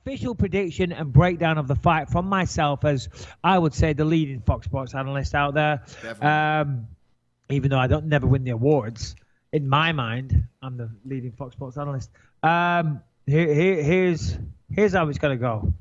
official prediction and breakdown of the fight from myself, as I would say the leading Fox Sports analyst out there. Even though I don't never win the awards, in my mind, I'm the leading Fox Sports analyst. Here's how it's going to go.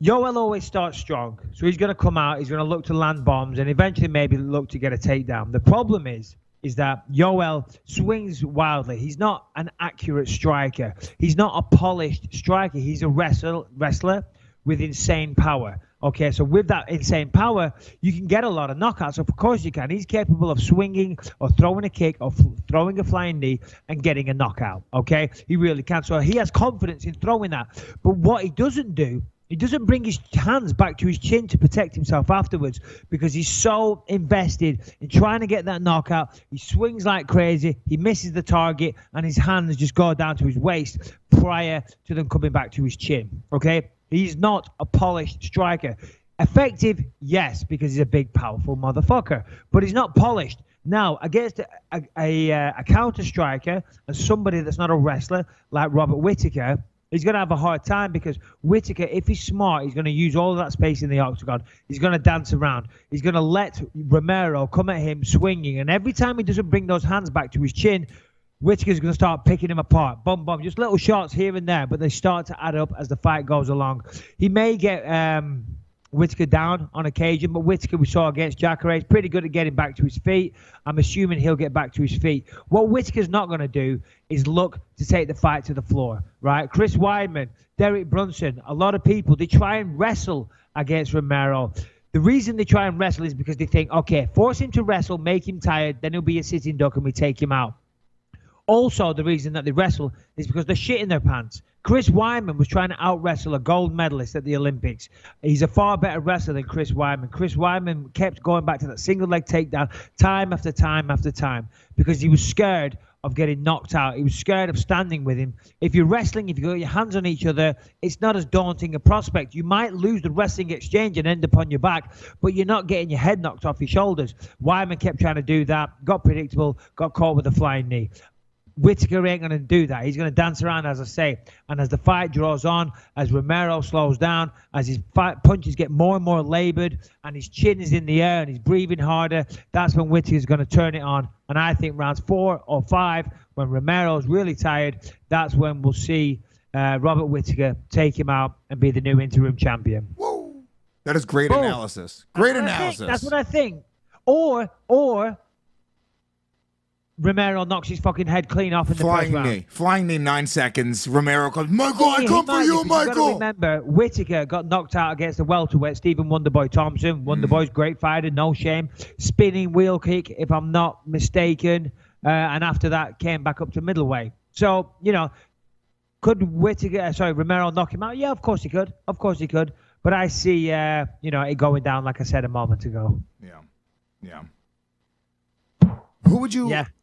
Yoel always starts strong. So he's going to come out, he's going to look to land bombs, and eventually maybe look to get a takedown. The problem is that Yoel swings wildly. He's not an accurate striker. He's not a polished striker. He's a wrestler with insane power. Okay, so with that insane power, you can get a lot of knockouts. Of course you can. He's capable of swinging or throwing a kick or throwing a flying knee and getting a knockout. Okay, he really can. So he has confidence in throwing that. But what he doesn't do, he doesn't bring his hands back to his chin to protect himself afterwards, because he's so invested in trying to get that knockout. He swings like crazy. He misses the target, and his hands just go down to his waist prior to them coming back to his chin. Okay? He's not a polished striker. Effective, yes, because he's a big, powerful motherfucker. But he's not polished. Now, against a counter striker and somebody that's not a wrestler like Robert Whittaker, he's going to have a hard time, because Whittaker, if he's smart, he's going to use all of that space in the octagon. He's going to dance around. He's going to let Romero come at him swinging. And every time he doesn't bring those hands back to his chin, Whittaker's going to start picking him apart. Boom, boom. Just little shots here and there, but they start to add up as the fight goes along. He may get Whittaker down on occasion, but Whittaker, we saw against Jacare, is pretty good at getting back to his feet. I'm assuming he'll get back to his feet. What Whittaker's not going to do is look to take the fight to the floor, right? Chris Weidman, Derek Brunson, a lot of people, they try and wrestle against Romero. The reason they try and wrestle is because they think, okay, force him to wrestle, make him tired, then he'll be a sitting duck and we take him out. Also, the reason that they wrestle is because they're shit in their pants. Chris Weidman was trying to out-wrestle a gold medalist at the Olympics. He's a far better wrestler than Chris Weidman. Chris Weidman kept going back to that single-leg takedown time after time after time because he was scared of getting knocked out. He was scared of standing with him. If you're wrestling, if you got your hands on each other, it's not as daunting a prospect. You might lose the wrestling exchange and end up on your back, but you're not getting your head knocked off your shoulders. Weidman kept trying to do that, got predictable, got caught with a flying knee. Whittaker ain't going to do that. He's going to dance around, as I say. And as the fight draws on, as Romero slows down, as his punches get more and more labored, and his chin is in the air and he's breathing harder, that's when Whittaker's going to turn it on. And I think rounds 4 or 5, when Romero's really tired, that's when we'll see Robert Whittaker take him out and be the new interim champion. Whoa. That is great analysis. Great analysis. That's what I think. Or Romero knocks his fucking head clean off in the first round. Flying knee, 9 seconds. Romero goes, Michael, I come for you, Michael. You've got to remember, Whittaker got knocked out against the welterweight, Stephen Wonderboy Thompson. Wonderboy's great fighter, no shame. Spinning wheel kick, if I'm not mistaken. And after that, came back up to middleweight. So, could Romero knock him out? Yeah, of course he could. Of course he could. But I see, it going down, like I said a moment ago. Yeah.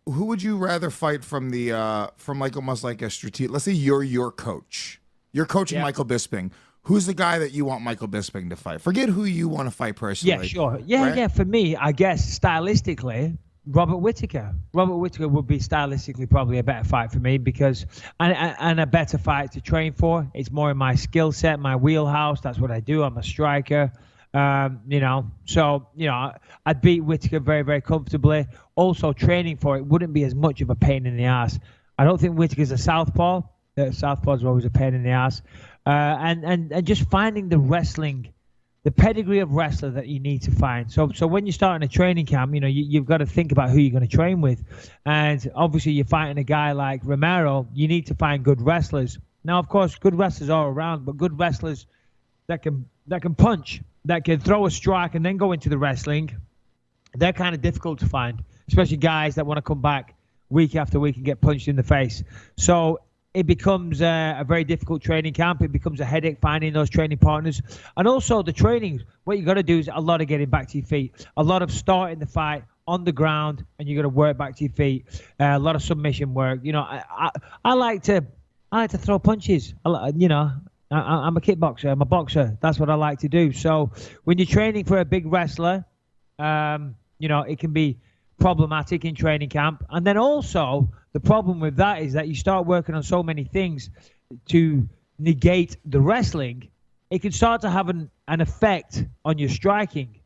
Who would you rather fight from like almost like a strategic? Let's say you're your coach. You're coaching Michael Bisping. Who's the guy that you want Michael Bisping to fight? Forget who you want to fight personally. Yeah, sure. Yeah, right? For me, I guess stylistically, Robert Whittaker. Robert Whittaker would be stylistically probably a better fight for me because and a better fight to train for. It's more in my skill set, my wheelhouse. That's what I do. I'm a striker. I'd beat Whittaker very, very comfortably. Also, training for it wouldn't be as much of a pain in the ass. I don't think Whittaker's a southpaw. Southpaws are always a pain in the ass. And just finding the pedigree of wrestler that you need to find. So when you start in a training camp, you've got to think about who you're going to train with. And obviously, you're fighting a guy like Romero. You need to find good wrestlers. Now, of course, good wrestlers all around, but good wrestlers that can punch, that can throw a strike and then go into the wrestling, they're kind of difficult to find, especially guys that want to come back week after week and get punched in the face. So it becomes a very difficult training camp. It becomes a headache finding those training partners. And also the training, what you got to do is a lot of getting back to your feet, a lot of starting the fight on the ground, and you got to work back to your feet, a lot of submission work. I like to throw punches. I'm a kickboxer. I'm a boxer. That's what I like to do. So when you're training for a big wrestler, it can be problematic in training camp. And then also the problem with that is that you start working on so many things to negate the wrestling, it can start to have an effect on your striking,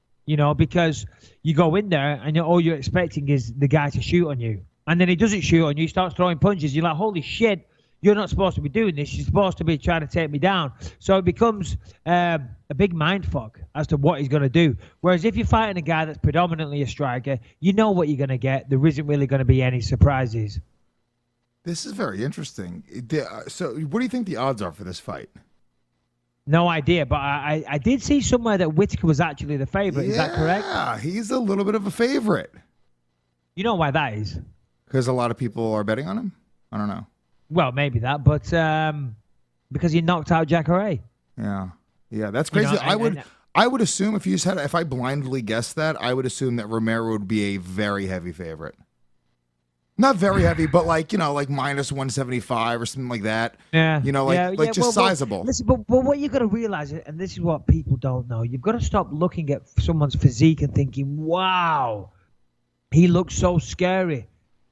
because you go in there and all you're expecting is the guy to shoot on you. And then he doesn't shoot on you, he starts throwing punches. You're like, holy shit, you're not supposed to be doing this. You're supposed to be trying to take me down. So it becomes a big mindfuck as to what he's going to do. Whereas if you're fighting a guy that's predominantly a striker, you know what you're going to get. There isn't really going to be any surprises. This is very interesting. So what do you think the odds are for this fight? No idea, but I did see somewhere that Whittaker was actually the favorite. Is that correct? Yeah, he's a little bit of a favorite. You know why that is? Because a lot of people are betting on him? I don't know. Well, maybe that, but because he knocked out Jacare. Yeah, that's crazy. I would assume if I blindly guessed that, I would assume that Romero would be a very heavy favorite. Not very heavy, but like minus 175 or something like that. Yeah, just sizable. Listen, but what you got to realize, and this is what people don't know, you've got to stop looking at someone's physique and thinking, "Wow, he looks so scary."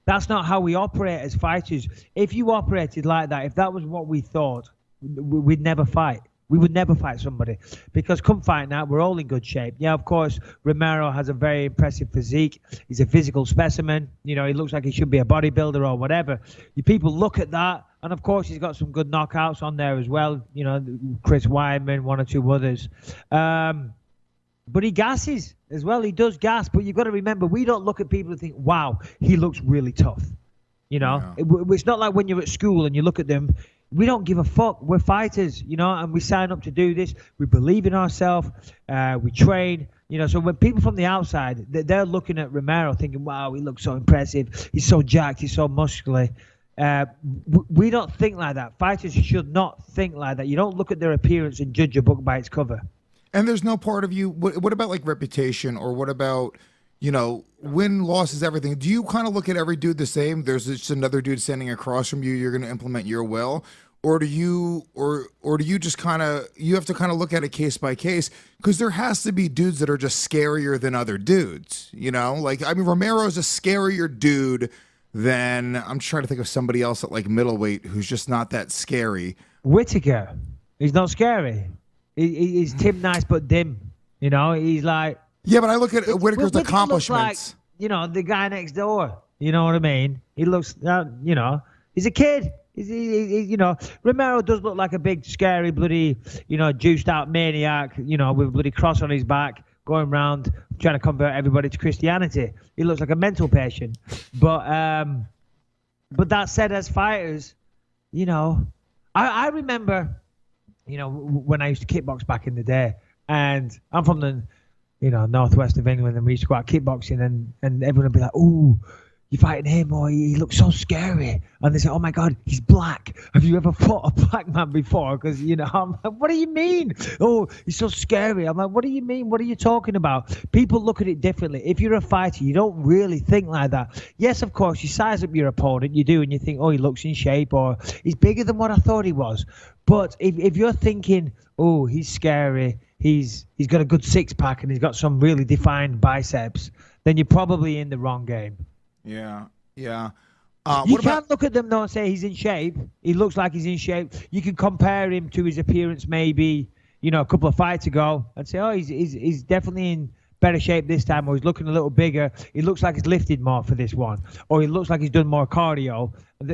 That's not how we operate as fighters. If you operated like that, if that was what we thought, we'd never fight. We would never fight somebody, because come fight night, we're all in good shape. Yeah, of course, Romero has a very impressive physique. He's a physical specimen. He looks like he should be a bodybuilder or whatever. People look at that, and of course, he's got some good knockouts on there as well. Chris Weidman, one or two others. But he gasses as well. He does gas. But you've got to remember, we don't look at people and think, wow, he looks really tough. It's not like when you're at school and you look at them. We don't give a fuck. We're fighters, and we sign up to do this. We believe in ourselves. We train, So when people from the outside, they're looking at Romero thinking, wow, he looks so impressive. He's so jacked. He's so muscular. We don't think like that. Fighters should not think like that. You don't look at their appearance and judge a book by its cover. And there's no part of you. What about like reputation, or what about, win, loss is everything? Do you kind of look at every dude the same? There's just another dude standing across from you. You're going to implement your will, or do you just kind of, you have to kind of look at it case by case, because there has to be dudes that are just scarier than other dudes. Romero's a scarier dude than, I'm trying to think of somebody else at like middleweight who's just not that scary. Whittaker, he's not scary. He's Tim Nice but dim. He's like... Yeah, but I look at Whittaker's accomplishments. Like, the guy next door. You know what I mean? He looks, he's a kid. Romero does look like a big, scary, bloody, juiced out maniac, with a bloody cross on his back, going around trying to convert everybody to Christianity. He looks like a mental patient. But that said, as fighters, I remember... when I used to kickbox back in the day, and I'm from the, northwest of England, and we used to go out kickboxing, and everyone would be like, "Ooh, you're fighting him, or he looks so scary," and they say, "Oh my God, he's black. Have you ever fought a black man before?" Because I'm like, "What do you mean? Oh, he's so scary." I'm like, "What do you mean? What are you talking about?" People look at it differently. If you're a fighter, you don't really think like that. Yes, of course, you size up your opponent, you do, and you think, "Oh, he looks in shape," or "He's bigger than what I thought he was." But if you're thinking, "Oh, he's scary, he's got a good six-pack and he's got some really defined biceps," then you're probably in the wrong game. Yeah. You can't look at them though and say he's in shape. He looks like he's in shape. You can compare him to his appearance maybe, a couple of fights ago and say, "Oh, he's definitely in better shape this time," or "He's looking a little bigger. He looks like he's lifted more for this one," or "He looks like he's done more cardio."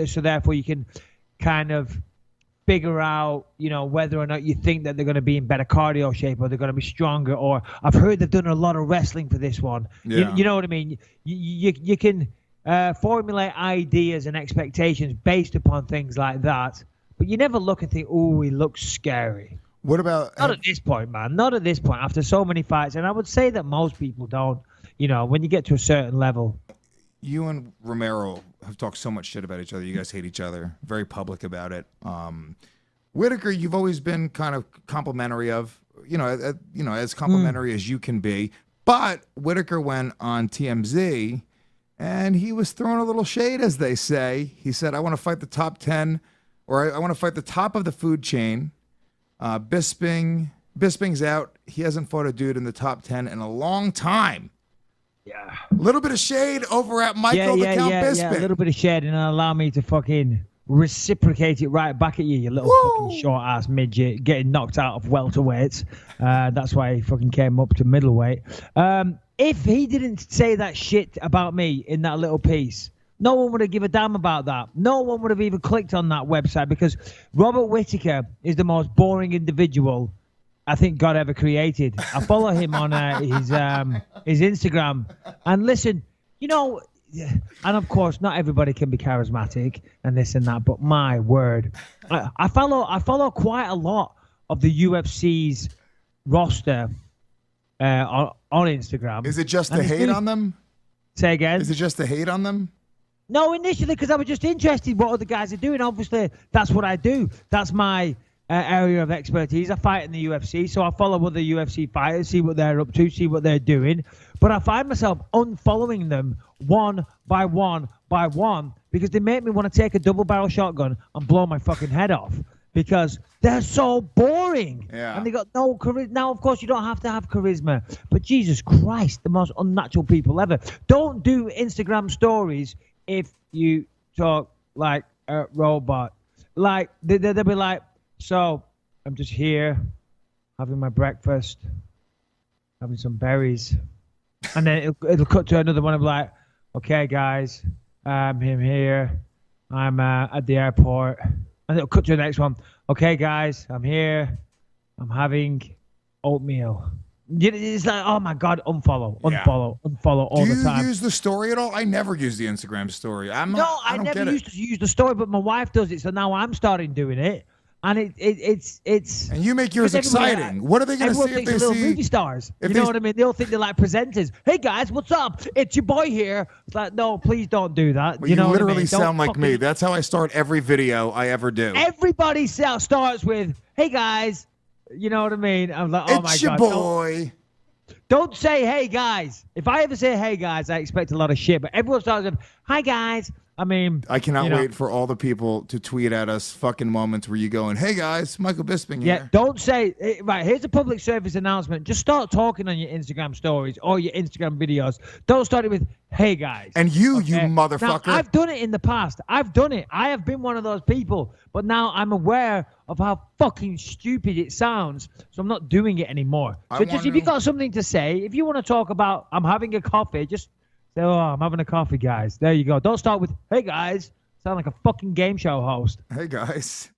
So therefore you can kind of figure out, whether or not you think that they're going to be in better cardio shape, or they're going to be stronger, or I've heard they've done a lot of wrestling for this one. Yeah. You know what I mean? You can formulate ideas and expectations based upon things like that, but you never look and think, "Oh, he looks scary." What about... Not at this point, man. Not at this point. After so many fights, and I would say that most people don't, when you get to a certain level. You and Romero have talked so much shit about each other. You guys hate each other. Very public about it. Whittaker, you've always been kind of complimentary of, as complimentary as you can be. But Whittaker went on TMZ, and he was throwing a little shade, as they say. He said, "I want to fight the top 10, or I want to fight the top of the food chain. Bisping's out. He hasn't fought a dude in the top 10 in a long time." Yeah. A little bit of shade over at Michael the Count Bisping. Yeah, a little bit of shade, and allow me to fucking reciprocate it right back at you, you little fucking short ass midget, getting knocked out of welterweights. That's why he fucking came up to middleweight. If he didn't say that shit about me in that little piece, no one would have given a damn about that. No one would have even clicked on that website, because Robert Whittaker is the most boring individual I think God ever created. I follow him on his Instagram, and listen, you know, and of course, not everybody can be charismatic and this and that, but my word, I follow quite a lot of the UFC's roster on Instagram. Is it just to hate on them? Say again? Is it just to hate on them? No, initially, because I was just interested what other guys are doing. Obviously, that's what I do. That's my area of expertise. I fight in the UFC, so I follow other UFC fighters, see what they're up to, see what they're doing. But I find myself unfollowing them one by one by one, because they make me want to take a double-barrel shotgun and blow my fucking head off, because they're so boring. Yeah. And they got no charisma. Now, of course, you don't have to have charisma, but Jesus Christ, the most unnatural people ever. Don't do Instagram stories if you talk like a robot. Like, they'll be like, so I'm just here having my breakfast, having some berries. And then it'll cut to another one of like, okay, guys, I'm here. I'm at the airport. And it'll cut to the next one. Okay, guys, I'm here. I'm having oatmeal. It's like, oh my God, unfollow all the time. Do you use the story at all? I never use the Instagram story. I never used to use the story, but my wife does it, so now I'm starting doing it. And it's and you make yours exciting. What are they going to see if they see movie stars? You know what I mean? They all think they're like presenters. Hey guys, what's up? It's your boy here. It's like, no, please don't do that. Well, you know literally what I mean? sound like me. That's how I start every video I ever do. Everybody starts with, hey guys. You know what I mean? I'm like, oh my God. It's your boy. Don't say, hey guys. If I ever say, hey guys, I expect a lot of shit. But everyone starts with, hi guys. I mean, I cannot wait for all the people to tweet at us fucking moments where you going, hey guys, Michael Bisping here. Yeah, don't say, right, here's a public service announcement. Just start talking on your Instagram stories or your Instagram videos. Don't start it with, hey guys. And you motherfucker. Now, I've done it in the past. I've done it. I have been one of those people. But now I'm aware of how fucking stupid it sounds. So I'm not doing it anymore. So just if you got something to say, if you want to talk about, I'm having a coffee, just say, oh, I'm having a coffee, guys. There you go. Don't start with, hey, guys. Sound like a fucking game show host. Hey, guys.